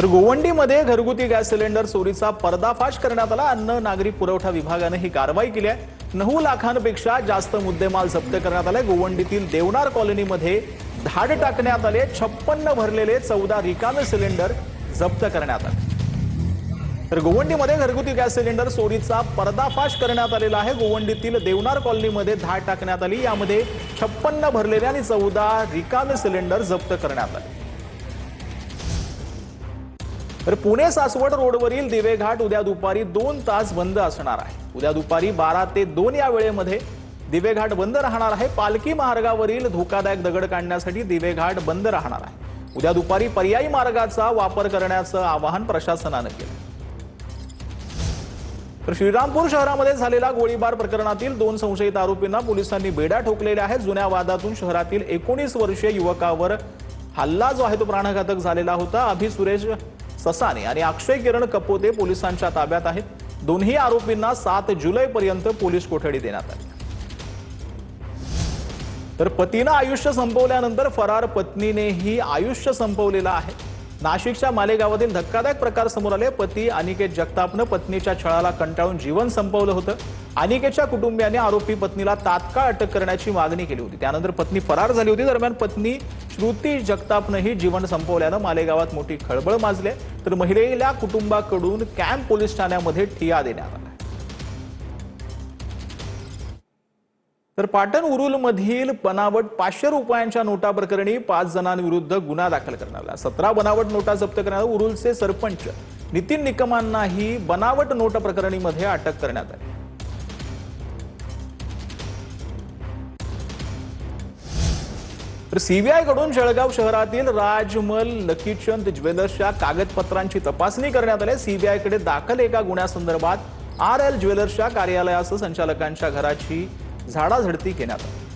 तर गोवंडीमध्ये घरगुती gas cylinder चोरीचा पर्दाफाश करण्यात आला। अन्न नागरी पुरवठा विभागाने ही कारवाई केली आहे। 9 लाखांपेक्षा जास्त मुद्देमाल जप्त करण्यात आले। गोवंडीतील देवनार कॉलनीमध्ये धाड टाकण्यात आले। 56 भरलेले 14 रिकामे सिलेंडर जप्त करण्यात आले। तर गोवंडीमध्ये घरगुती गॅस सिलेंडर चोरीचा पर्दाफाश करण्यात आलेला आहे। गोवंडीतील देवनार कॉलनीमध्ये धाड टाकण्यात आली। यामध्ये 56 भरलेले आणि 14 रिकामे सिलेंडर जप्त करण्यात आले। तर पुणे सासवड रोडवरील दिवेघाट उद्या दुपारी 2 तास बंद असणार आहे। उद्या दुपारी 12 ते 2 या वेळेमध्ये दिवेघाट बंद राहणार आहे। पालखी मार्गावरील धोकादायक दगड काढण्यासाठी दिवेघाट बंद राहणार आहे। उद्या दुपारी पर्यायी मार्गाचा वापर करण्याचं आवाहन प्रशासनाने केलं। तर श्रीरामपूर शहरामध्ये झालेल्या गोळीबार प्रकरणातील 2 संशयित आरोपींना पोलिसांनी बेड्या ठोकलेल्या आहेत। जुन्या वादातून शहरातील 19 वर्षीय युवकावर हल्ला जो आहे तो प्राणघातक झालेला होता। अभि सुरेश ससाने आणि अक्षय किरण कपोते पोलिसांच्या ताब्यात आहेत। दोन्ही आरोपींना 7 जुलैपर्यंत पोलीस कोठडी देण्यात आली। तर पतीने आयुष्य संपवल्यानंतर फरार पत्नीनेही आयुष्य संपवलेलं आहे। नाशिकच्या मालेगावातील धक्कादायक प्रकार समोर आले। पती अनिकेत जगतापने पत्नीच्या छळाला कंटाळून जीवन संपवलं होतं। अनिकेतच्या कुटुंबियांनी आरोपी पत्नीला तात्काळ अटक करण्याची मागणी केली होती। त्यानंतर पत्नी फरार झाली होती। दरम्यान पत्नी श्रुती जगतापनेही जीवन संपवल्याने मालेगावात मोठी खळबळ माजली। तर महिलेला कुटुंबाकडून कॅम्प पोलीस ठाण्यामध्ये ठिया देण्यात आला। तर पाटण उरुलमधील बनावट 500 रुपयांच्या नोटा प्रकरणी 5 जणांविरुद्ध गुन्हा दाखल करण्यात आला। 17 बनावट नोटा जप्त करण्यात आल्या। उरुलचे सरपंच नितीन निकमांनाही बनावट नोट प्रकरणीमध्ये अटक करण्यात आली। तर सीबीआय कडून जळगाव शहरातील राजमल लकीचंद ज्वेलर्सच्या कागदपत्रांची तपासणी करण्यात आली। सीबीआय कडे दाखल एका गुन्ह्यासंदर्भात RL ज्वेलर्सच्या कार्यालयासह संचालकांच्या घराची झाडाझडती घेण्यात आली।